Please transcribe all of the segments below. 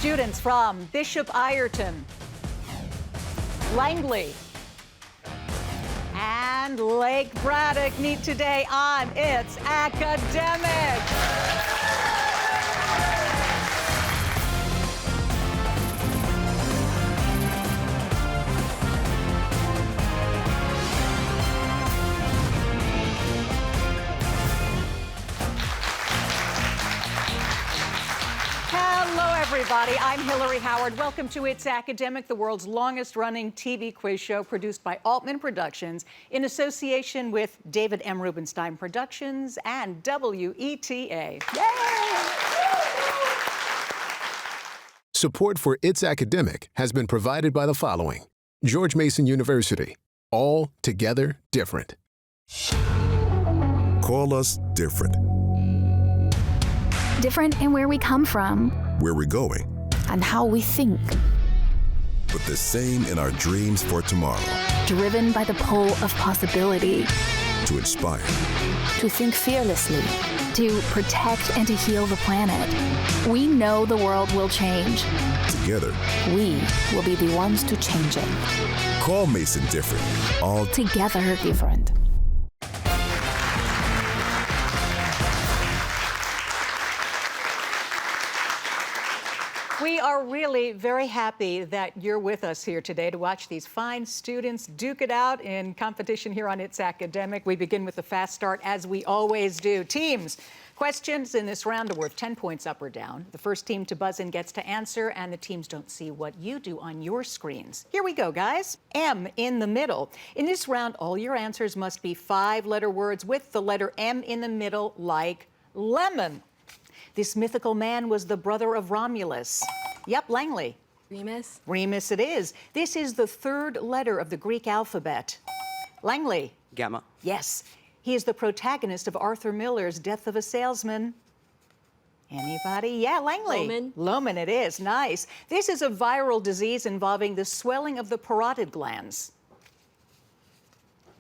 Students from Bishop Ireton, Langley, and Lake Braddock meet today on It's Academic. Hello, everybody. I'm Hillary Howard. Welcome to It's Academic, the world's longest-running TV quiz show produced by Altman Productions in association with David M. Rubenstein Productions and WETA. Yay! Support for It's Academic has been provided by the following: George Mason University. All together different. Call us different. Different in where we come from, Where we're going, and how we think. but the same in our dreams for tomorrow. Driven by the pull of possibility. To inspire, To think fearlessly. To protect and to heal the planet. We know the world will change. together. We will be the ones to change it. Call Mason different. All Together different. We are really very happy that you're with us here today to watch these fine students duke it out in competition here on It's Academic. We begin with the fast start, as we always do. Teams, questions in this round are worth 10 points up or down. The first team to buzz in gets to answer, and the teams don't see what you do on your screens. Here we go, guys. M in the middle. In this round, all your answers must be 5-letter words with the letter M in the middle, like lemon. This mythical man was the brother of Romulus. Yep, Langley. Remus? Remus it is. This is the 3rd letter of the Greek alphabet. Langley. Gamma. Yes. He is the protagonist of Arthur Miller's Death of a Salesman. Anybody? Yeah, Langley. Loman. Loman it is. Nice. This is a viral disease involving the swelling of the parotid glands.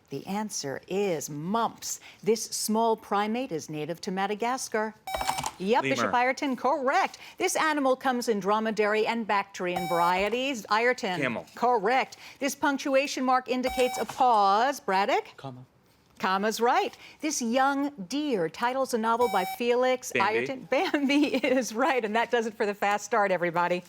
The answer is mumps. This small primate is native to Madagascar. Yep, Lemur. Bishop Ireton, correct. This animal comes in dromedary and Bactrian varieties. Ireton. Camel. Correct. This punctuation mark indicates a pause. Braddock? Comma. Comma's right. This young deer titles a novel by Felix Bambi. Ireton. Bambi is right, and that does it for the fast start, everybody.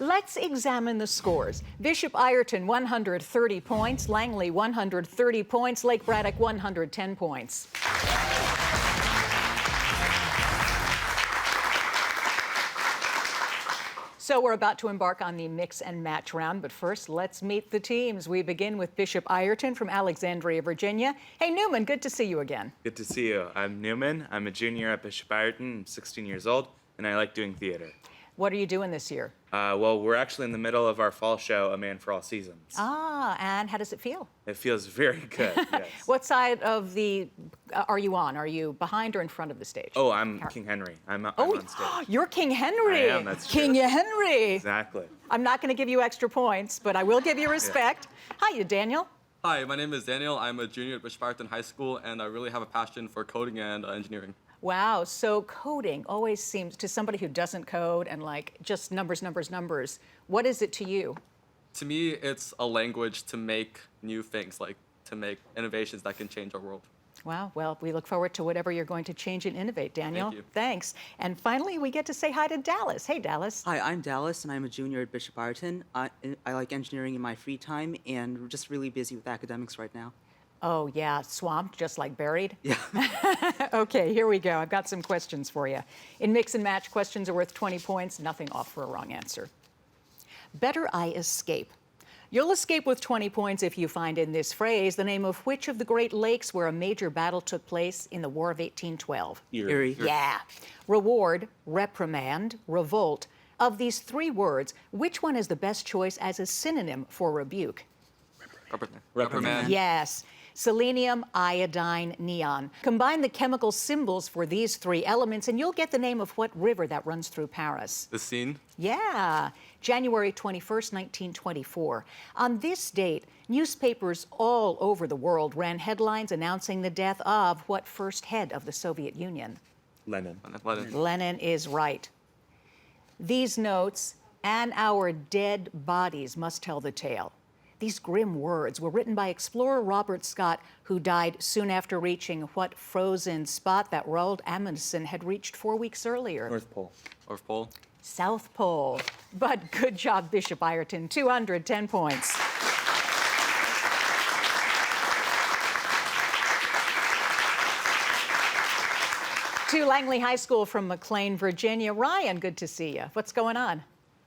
Let's examine the scores. Bishop Ireton, 130 points. Langley, 130 points. Lake Braddock, 110 points. So we're about to embark on the mix and match round, but first, let's meet the teams. We begin with Bishop Ireton from Alexandria, Virginia. Hey, Newman, good to see you again. Good to see you. I'm Newman. I'm a junior at Bishop Ireton. I'm 16 years old, and I like doing theater. What are you doing this year? Well, we're actually in the middle of our fall show, A Man for All Seasons. Ah, and how does it feel? It feels very good, yes. What side of the are you on? Are you behind or in front of the stage? Oh, I'm King Henry. I'm on stage. You're King Henry. I am, that's King true. Henry. Exactly. I'm not going to give you extra points, but I will give you respect. Hiya, Daniel. Hi, my name is Daniel. I'm a junior at Bishop Ireton High School, and I really have a passion for coding and engineering. Wow, so coding always seems, to somebody who doesn't code and like just numbers, numbers, numbers, what is it to you? To me, it's a language to make new things, like to make innovations that can change our world. Wow, well, we look forward to whatever you're going to change and innovate, Daniel. Thank you. Thanks. And finally, we get to say hi to Dallas. Hey, Dallas. Hi, I'm Dallas, and I'm a junior at Bishop Ireton. I like engineering in my free time, and we're just really busy with academics right now. Oh, yeah, swamped, just like buried? Yeah. Okay, here we go. I've got some questions for you. In mix and match, questions are worth 20 points, nothing off for a wrong answer. Better I escape. You'll escape with 20 points if you find in this phrase the name of which of the Great Lakes where a major battle took place in the War of 1812? Erie. Yeah. Reward, reprimand, revolt. Of these 3 words, which one is the best choice as a synonym for rebuke? Reprimand. Yes. selenium, iodine, neon. Combine the chemical symbols for these three elements and you'll get the name of what river that runs through Paris. The Seine. Yeah, January 21st, 1924. On this date, newspapers all over the world ran headlines announcing the death of what first head of the Soviet Union? Lenin. Lenin is right. These notes and our dead bodies must tell the tale. These grim words were written by explorer Robert Scott, who died soon after reaching what frozen spot that Roald Amundsen had reached 4 weeks earlier? North Pole. North Pole. South Pole. But good job, Bishop Ireton. 210 points. To Langley High School from McLean, Virginia. Ryan, good to see you. What's going on?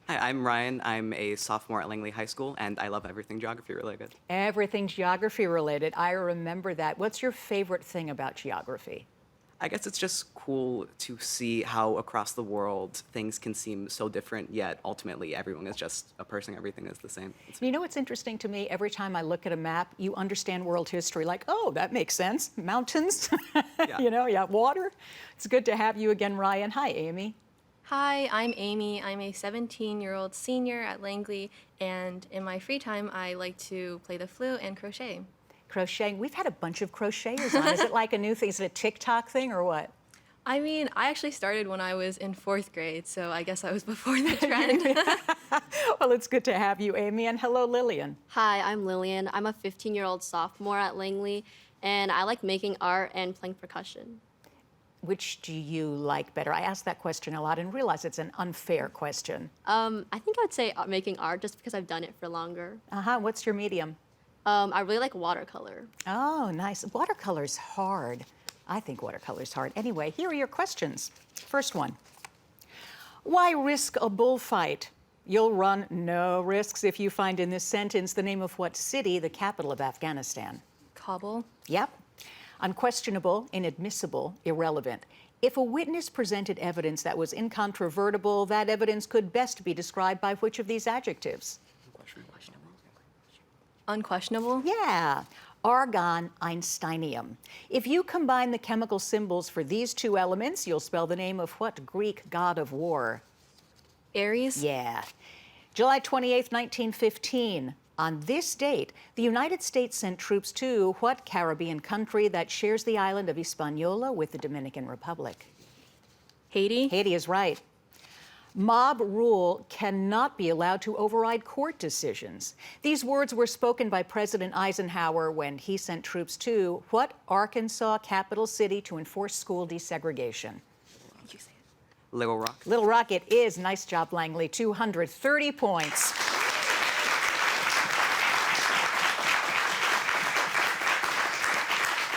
Hi, I'm Ryan. I'm a sophomore at Langley High School, and I love everything geography related. Everything geography related. I remember that. What's your favorite thing about geography? I guess it's just cool to see how across the world things can seem so different, yet ultimately everyone is just a person, everything is the same. You know what's interesting to me? Every time I look at a map, you understand world history. Like, oh, that makes sense. Mountains, Yeah. Water. It's good to have you again, Ryan. Hi, Amy. Hi, I'm Amy. I'm a 17-year-old senior at Langley, and in my free time, I like to play the flute and crochet. Crocheting. We've had a bunch of crocheters on. Is it like a new thing? Is it a TikTok thing or what? I mean, I actually started when I was in 4th grade, so I guess I was before the trend. Well, it's good to have you, Amy. And hello, Lillian. Hi, I'm Lillian. I'm a 15-year-old sophomore at Langley, and I like making art and playing percussion. Which do you like better? I ask that question a lot and realize it's an unfair question. I think I would say making art just because I've done it for longer. What's your medium? I really like watercolor. Oh, nice. Watercolor's hard. I think watercolor's hard. Anyway, here are your questions. First one. Why risk a bullfight? You'll run no risks if you find in this sentence the name of what city, the capital of Afghanistan. Kabul. Yep. Unquestionable, inadmissible, irrelevant. If a witness presented evidence that was incontrovertible, that evidence could best be described by which of these adjectives? Unquestionable. Yeah. Argon Einsteinium. If you combine the chemical symbols for these two elements, you'll spell the name of what Greek god of war? Aries. Yeah. July 28th, 1915. On this date, the United States sent troops to what Caribbean country that shares the island of Hispaniola with the Dominican Republic? Haiti. Haiti is right. Mob rule cannot be allowed to override court decisions. These words were spoken by President Eisenhower when he sent troops to what Arkansas capital city to enforce school desegregation? Little Rock. Little Rock it is. Nice job, Langley. 230 points.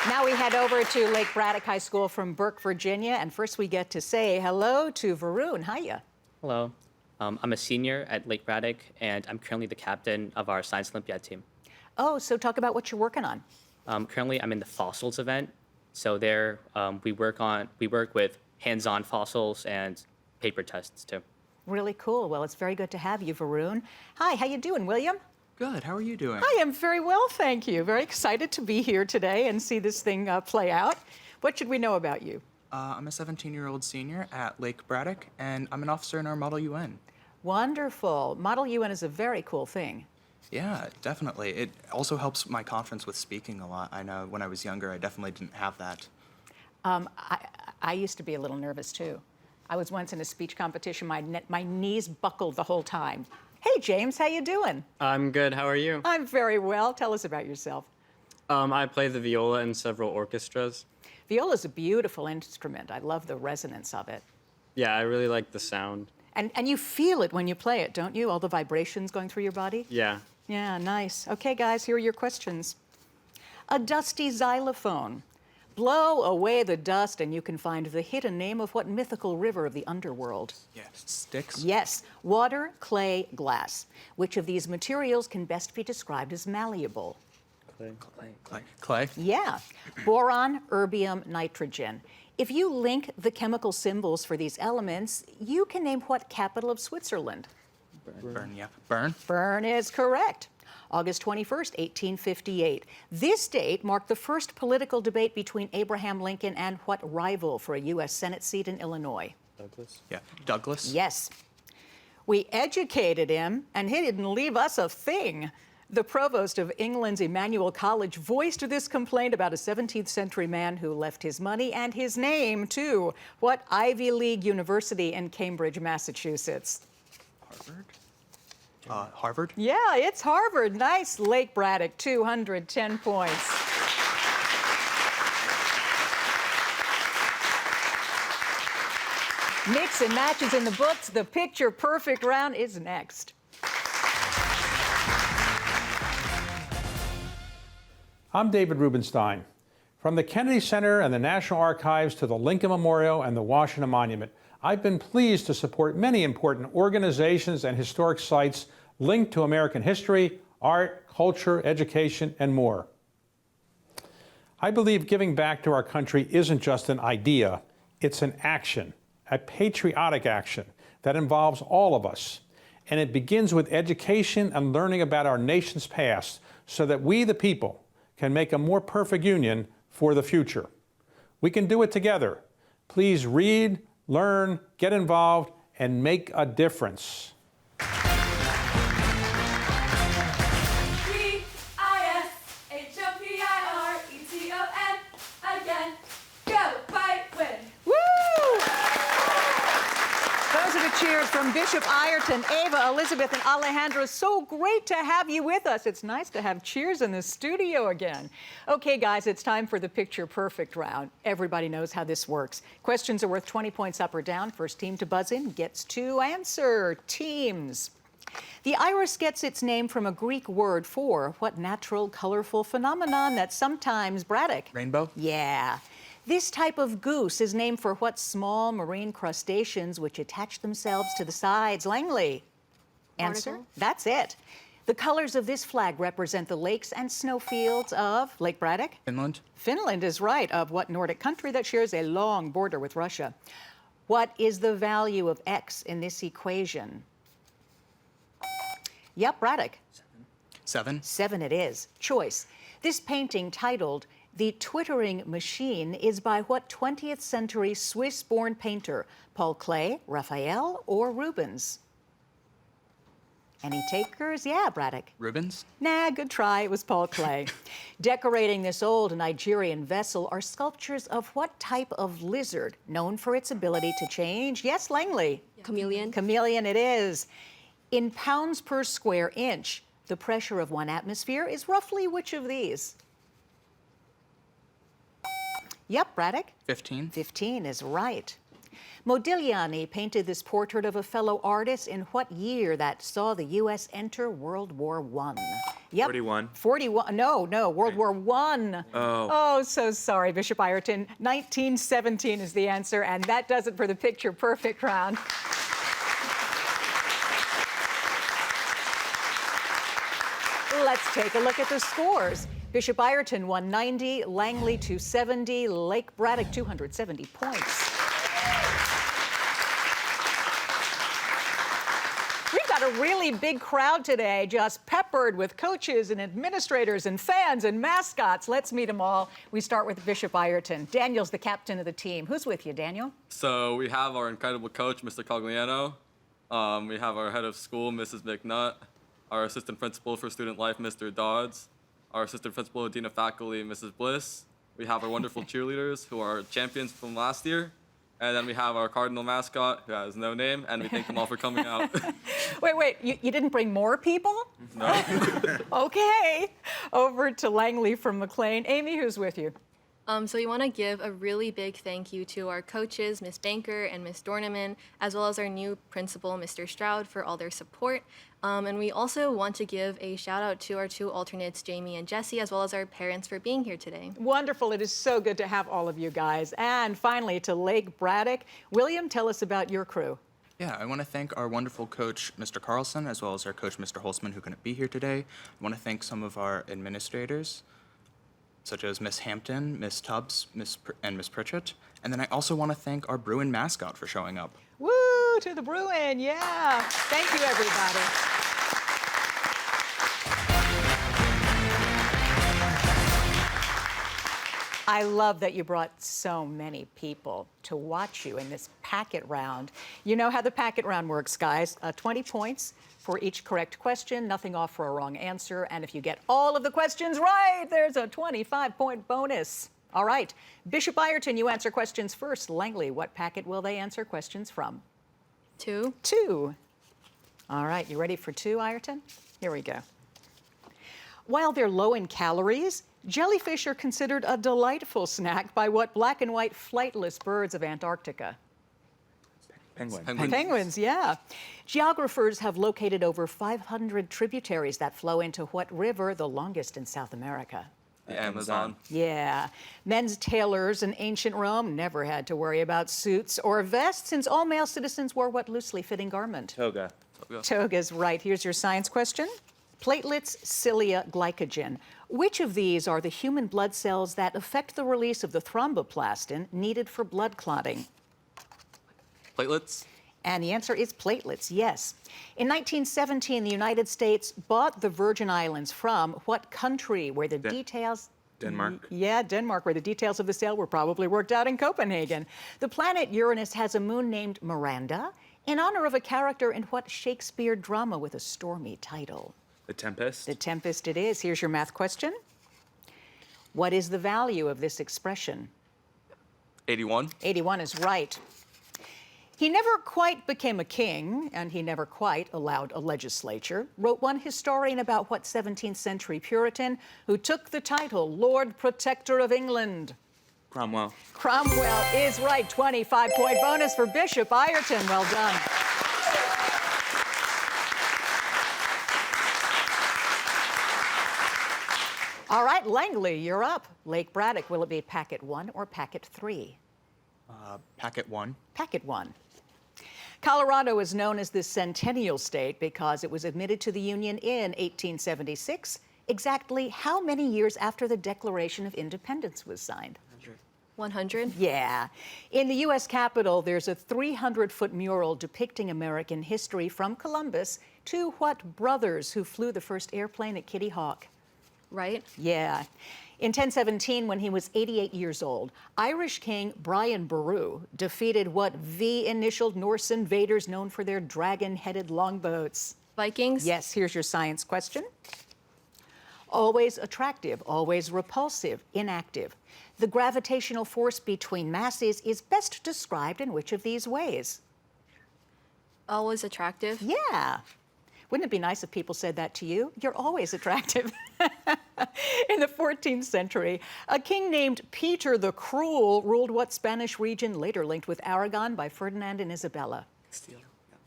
Now we head over to Lake Braddock High School from Burke, Virginia. And first we get to say hello to Varun. Hiya. Hello. I'm a senior at Lake Braddock, and I'm currently the captain of our Science Olympiad team. Oh, so talk about what you're working on. Currently, I'm in the fossils event. So there, we work with hands-on fossils and paper tests too. Really cool. Well, it's very good to have you, Varun. Hi, how you doing, William? Good. How are you doing? I am very well, thank you. Very excited to be here today and see this thing play out. What should we know about you? I'm a 17-year-old senior at Lake Braddock, and I'm an officer in our Model UN. Wonderful. Model UN is a very cool thing. Yeah, definitely. It also helps my confidence with speaking a lot. I know when I was younger, I definitely didn't have that. I used to be a little nervous, too. I was once in a speech competition. My knees buckled the whole time. Hey, James, how you doing? I'm good. How are you? I'm very well. Tell us about yourself. I play the viola in several orchestras. Viola's a beautiful instrument. I love the resonance of it. Yeah, I really like the sound. And you feel it when you play it, don't you? All the vibrations going through your body? Yeah. Yeah, nice. Okay, guys, here are your questions. A dusty xylophone. Blow away the dust and you can find the hidden name of what mythical river of the underworld? Yeah, Styx? Yes, water, clay, glass. Which of these materials can best be described as malleable? Clay? Yeah. Boron, erbium, nitrogen. If you link the chemical symbols for these elements, you can name what capital of Switzerland? Bern, yeah. Bern? Bern is correct. August 21st, 1858. This date marked the first political debate between Abraham Lincoln and what rival for a U.S. Senate seat in Illinois? Douglas? Yeah, Douglas? Yes. We educated him, and he didn't leave us a thing. The provost of England's Emmanuel College voiced this complaint about a 17th century man who left his money and his name, too. What Ivy League university in Cambridge, Massachusetts? Harvard? Harvard? Yeah, it's Harvard. Nice, Lake Braddock, 210 points. Mix and matches in the books. The picture perfect round is next. I'm David Rubenstein. From the Kennedy Center and the National Archives to the Lincoln Memorial and the Washington Monument, I've been pleased to support many important organizations and historic sites linked to American history, art, culture, education, and more. I believe giving back to our country isn't just an idea, it's an action, a patriotic action that involves all of us. And it begins with education and learning about our nation's past so that we, the people, can make a more perfect union for the future. We can do it together. Please read, learn, get involved, and make a difference. Cheers from Bishop Ireton, Ava, Elizabeth, and Alejandro. So great to have you with us. It's nice to have cheers in the studio again. Okay, guys, it's time for the Picture Perfect round. Everybody knows how this works. Questions are worth 20 points up or down. First team to buzz in gets to answer. Teams. The iris gets its name from a Greek word for what natural, colorful phenomenon that sometimes, Braddock? Rainbow? Yeah. This type of goose is named for what small marine crustaceans which attach themselves to the sides? Langley? Answer? Barnacle. That's it. The colors of this flag represent the lakes and snowfields of Lake Braddock? Finland? Finland is right. Of what Nordic country that shares a long border with Russia? What is the value of x in this equation? Yep, Braddock. 7. 7 it is. Choice. This painting titled The Twittering Machine is by what 20th century Swiss-born painter? Paul Klee, Raphael, or Rubens? Any takers? Yeah, Braddock. Rubens? Nah, good try. It was Paul Klee. Decorating this old Nigerian vessel are sculptures of what type of lizard known for its ability to change? Yes, Langley. Chameleon. Chameleon it is. In pounds per square inch, the pressure of one atmosphere is roughly which of these? Yep, Braddock. 15. 15 is right. Modigliani painted this portrait of a fellow artist in what year that saw the U.S. enter World War I? Yep. 41. 41. No, World War I. Oh. Oh, so sorry, Bishop Ireton. 1917 is the answer, and that does it for the Picture Perfect round. Let's take a look at the scores. Bishop Ireton 190, Langley 270, Lake Braddock 270 points. We've got a really big crowd today, just peppered with coaches and administrators and fans and mascots. Let's meet them all. We start with Bishop Ireton. Daniel's the captain of the team. Who's with you, Daniel? So we have our incredible coach, Mr. Cogliano. We have our head of school, Mrs. McNutt. Our assistant principal for student life, Mr. Dodds. Our assistant principal, dean of faculty, Mrs. Bliss. We have our wonderful cheerleaders who are champions from last year. And then we have our cardinal mascot who has no name, and we thank them all for coming out. Wait, you didn't bring more people? No. Okay. Over to Langley from McLean. Amy, who's with you? So we want to give a really big thank you to our coaches, Miss Banker and Miss Dorneman, as well as our new principal, Mr. Stroud, for all their support. And we also want to give a shout out to our two alternates, Jamie and Jesse, as well as our parents for being here today. Wonderful. It is so good to have all of you guys. And finally, to Lake Braddock. William, tell us about your crew. Yeah, I want to thank our wonderful coach, Mr. Carlson, as well as our coach, Mr. Holzman, who couldn't be here today. I want to thank some of our administrators, such as Miss Hampton, Miss Tubbs, and Miss Pritchett. And then I also want to thank our Bruin mascot for showing up. Woo, to the Bruin, yeah. Thank you, everybody. I love that you brought so many people to watch you in this packet round. You know how the packet round works, guys. 20 points for each correct question, nothing off for a wrong answer. And if you get all of the questions right, there's a 25-point bonus. All right, Bishop Ireton, you answer questions first. Langley, what packet will they answer questions from? 2. 2. All right, you ready for 2, Ireton? Here we go. While they're low in calories, jellyfish are considered a delightful snack by what black and white flightless birds of Antarctica? Penguin. Penguins, yeah. Geographers have located over 500 tributaries that flow into what river, the longest in South America? The Amazon. Yeah. Men's tailors in ancient Rome never had to worry about suits or vests since all male citizens wore what loosely fitting garment? Toga. Toga's right. Here's your science question. Platelets, cilia, glycogen. Which of these are the human blood cells that affect the release of the thromboplastin needed for blood clotting? Platelets. And the answer is platelets, yes. In 1917, the United States bought the Virgin Islands from what country where the details... Denmark. Yeah, Denmark, where the details of the sale were probably worked out in Copenhagen. The planet Uranus has a moon named Miranda in honor of a character in what Shakespeare drama with a stormy title? The Tempest. The Tempest it is. Here's your math question. What is the value of this expression? 81. 81 is right. He never quite became a king, and he never quite allowed a legislature, wrote one historian about what 17th century Puritan who took the title Lord Protector of England? Cromwell. Cromwell is right. 25-point bonus for Bishop Ireton. Well done. All right, Langley, you're up. Lake Braddock, will it be packet 1 or packet 3? Packet 1. Packet 1. Colorado is known as the Centennial State because it was admitted to the Union in 1876, exactly how many years after the Declaration of Independence was signed? 100? Yeah. In the U.S. Capitol, there's a 300-foot mural depicting American history from Columbus to what brothers who flew the first airplane at Kitty Hawk? Right? Yeah. In 1017, when he was 88 years old, Irish King Brian Boru defeated what V-initialed Norse invaders known for their dragon-headed longboats? Vikings? Yes, here's your science question. Always attractive, always repulsive, inactive. The gravitational force between masses is best described in which of these ways? Always attractive? Yeah. Wouldn't it be nice if people said that to you? You're always attractive. In the 14th century, a king named Peter the Cruel ruled what Spanish region later linked with Aragon by Ferdinand and Isabella?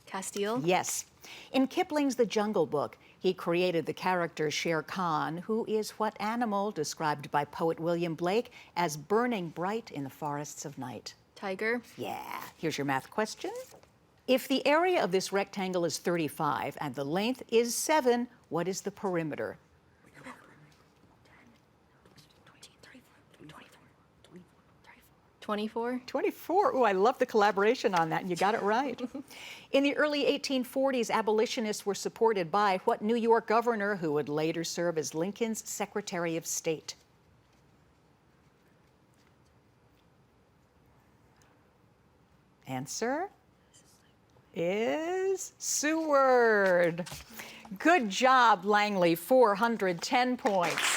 Castile? Yes. In Kipling's The Jungle Book, he created the character Shere Khan, who is what animal described by poet William Blake as burning bright in the forests of night? Tiger? Yeah. Here's your math question. If the area of this rectangle is 35 and the length is 7, what is the perimeter? 24? 24. Oh, I love the collaboration on that. You got it right. In the early 1840s, abolitionists were supported by what New York governor who would later serve as Lincoln's Secretary of State? Answer is Seward. Good job, Langley. 410 points.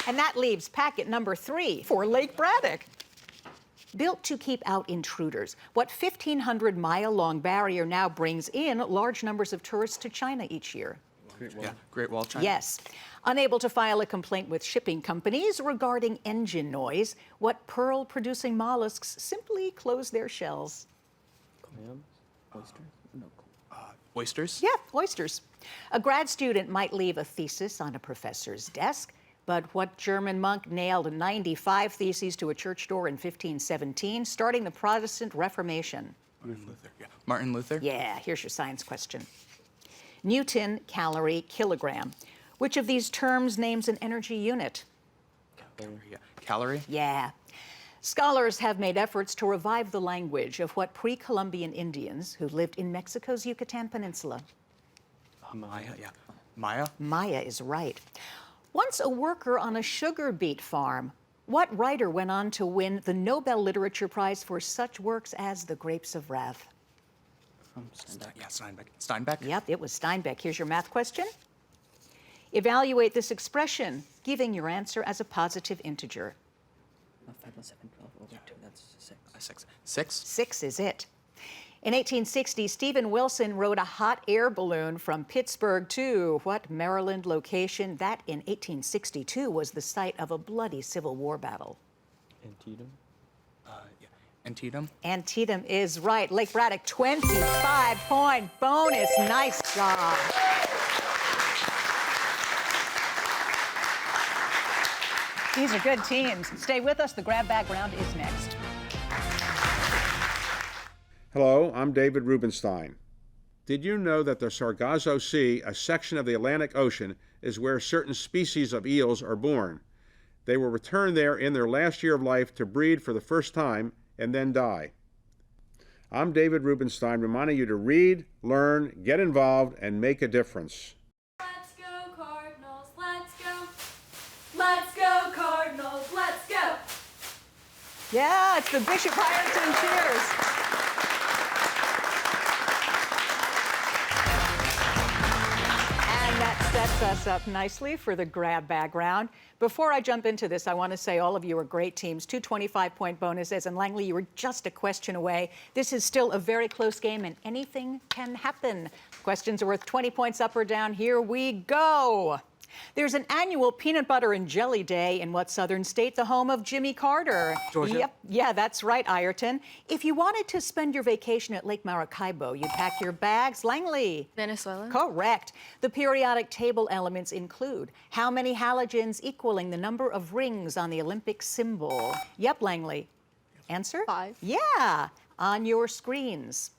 And that leaves packet number 3 for Lake Braddock. Built to keep out intruders, what 1,500-mile-long barrier now brings in large numbers of tourists to China each year? Great Wall China. Yes. Unable to file a complaint with shipping companies regarding engine noise, what pearl-producing mollusks simply close their shells? Oysters? Yeah, oysters. A grad student might leave a thesis on a professor's desk, but what German monk nailed 95 theses to a church door in 1517, starting the Protestant Reformation? Martin Luther? Yeah, here's your science question. Newton, calorie, kilogram. Which of these terms names an energy unit? Calorie? Yeah. Scholars have made efforts to revive the language of what pre-Columbian Indians who lived in Mexico's Yucatan Peninsula? Maya, yeah. Maya? Maya is right. Once a worker on a sugar beet farm, what writer went on to win the Nobel Literature Prize for such works as The Grapes of Wrath? Steinbeck. Steinbeck? Yep, it was Steinbeck. Here's your math question. Evaluate this expression, giving your answer as a positive integer. 5 plus 7, 12 over 2, that's 6. 6? 6 is it. In 1860, Stephen Wilson rode a hot air balloon from Pittsburgh to what Maryland location? That in 1862 was the site of a bloody Civil War battle. Antietam? Antietam? Antietam is right. Lake Braddock, 25-point bonus. Nice job. These are good teams. Stay with us. The grab bag round is next. Hello, I'm David Rubenstein. Did you know that the Sargasso Sea, a section of the Atlantic Ocean, is where certain species of eels are born? They will return there in their last year of life to breed for the first time and then die. I'm David Rubenstein, reminding you to read, learn, get involved, and make a difference. Let's go Cardinals, let's go. Let's go Cardinals, let's go. Yeah, it's the Bishop Ireton cheers. Sets us up nicely for the grab bag round. Before I jump into this, I want to say all of you are great teams. 2 25-point bonuses, and Langley, you were just a question away. This is still a very close game, and anything can happen. Questions are worth 20 points up or down. Here we go. There's an annual peanut butter and jelly day in what southern state? The home of Jimmy Carter. Georgia? Yep. Yeah, that's right, Ireton. If you wanted to spend your vacation at Lake Maracaibo, you'd pack your bags. Langley? Venezuela. Correct. The periodic table elements include how many halogens equaling the number of rings on the Olympic symbol? Yep, Langley. Answer? 5. Yeah, on your screens.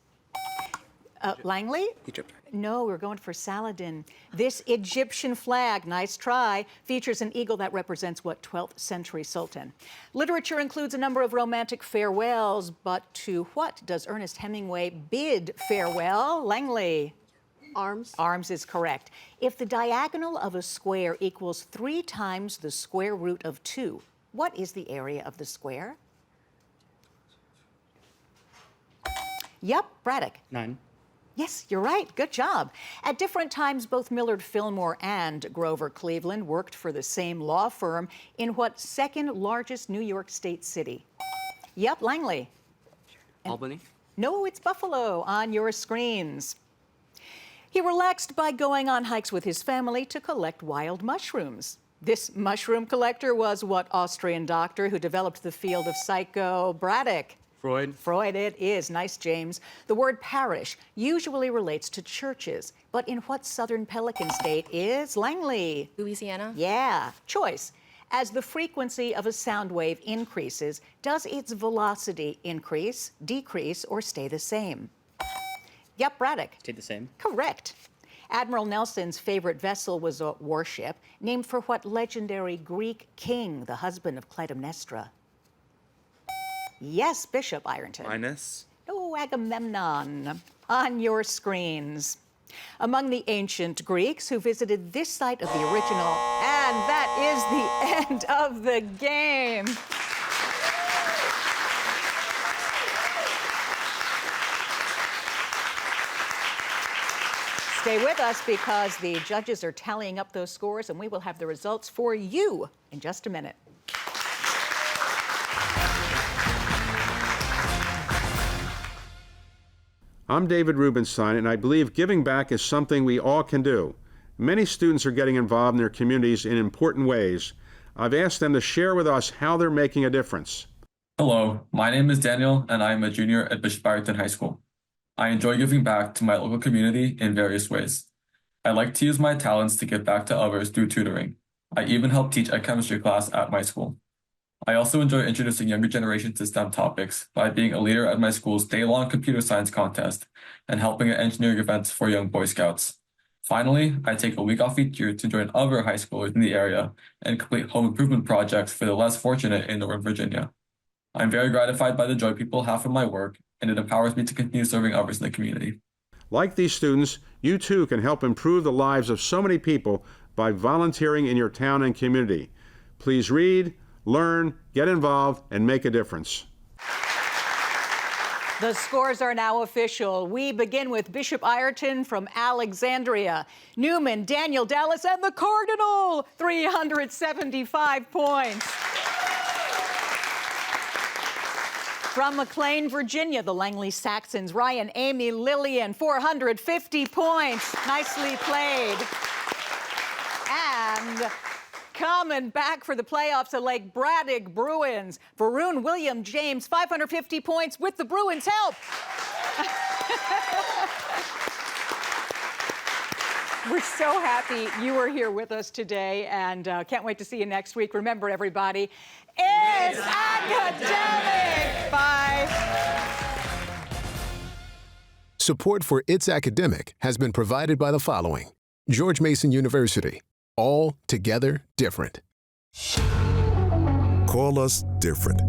Langley? Egypt. No, we're going for Saladin. This Egyptian flag, nice try, features an eagle that represents what 12th century sultan. Literature includes a number of romantic farewells, but to what does Ernest Hemingway bid farewell? Langley? Arms. Arms is correct. If the diagonal of a square equals 3 times the square root of 2, what is the area of the square? Yep, Braddock. 9. Yes, you're right. Good job. At different times, both Millard Fillmore and Grover Cleveland worked for the same law firm in what second largest New York State city? Yep, Langley. Albany? No, it's Buffalo on your screens. He relaxed by going on hikes with his family to collect wild mushrooms. This mushroom collector was what Austrian doctor who developed the field of psycho? Braddock. Freud? Freud it is. Nice, James. The word parish usually relates to churches, but in what southern Pelican state is Langley? Louisiana. Yeah. Choice. As the frequency of a sound wave increases, does its velocity increase, decrease, or stay the same? Yep, Braddock. Stay the same. Correct. Admiral Nelson's favorite vessel was a warship named for what legendary Greek king, the husband of Clytemnestra? Yes, Bishop Ireton. Linus? Oh, Agamemnon. On your screens. Among the ancient Greeks who visited this site of the original, and that is the end of the game. Stay with us because the judges are tallying up those scores, and we will have the results for you in just a minute. I'm David Rubenstein, and I believe giving back is something we all can do. Many students are getting involved in their communities in important ways. I've asked them to share with us how they're making a difference. Hello, my name is Daniel, and I am a junior at Bishop Ireton High School. I enjoy giving back to my local community in various ways. I like to use my talents to give back to others through tutoring. I even help teach a chemistry class at my school. I also enjoy introducing younger generations to STEM topics by being a leader at my school's day-long computer science contest and helping at engineering events for young Boy Scouts. Finally, I take a week off each year to join other high schoolers in the area and complete home improvement projects for the less fortunate in Northern Virginia. I'm very gratified by the joy people have from my work, and it empowers me to continue serving others in the community. Like these students, you too can help improve the lives of so many people by volunteering in your town and community. Please read, learn, get involved, and make a difference. The scores are now official. We begin with Bishop Ireton from Alexandria. Newman, Daniel, Dallas, and the Cardinal, 375 points. From McLean, Virginia, the Langley Saxons, Ryan, Amy, Lillian, 450 points. Nicely played. And coming back for the playoffs, the Lake Braddock Bruins. Varun William James, 550 points with the Bruins' help. We're so happy you are here with us today, and can't wait to see you next week. Remember, everybody, it's academic. Bye. Support for It's Academic has been provided by the following: George Mason University. All together different. Call us different.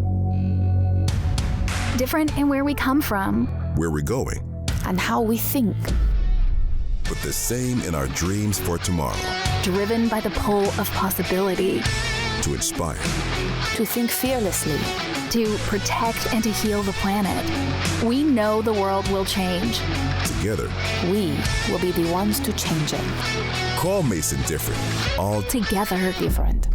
Different in where we come from, Where we're going, and how we think. but the same in our dreams for tomorrow. Driven by the pull of possibility. To inspire, To think fearlessly. To protect and to heal the planet. We know the world will change. together. We will be the ones to change it. Call Mason different. All Together different.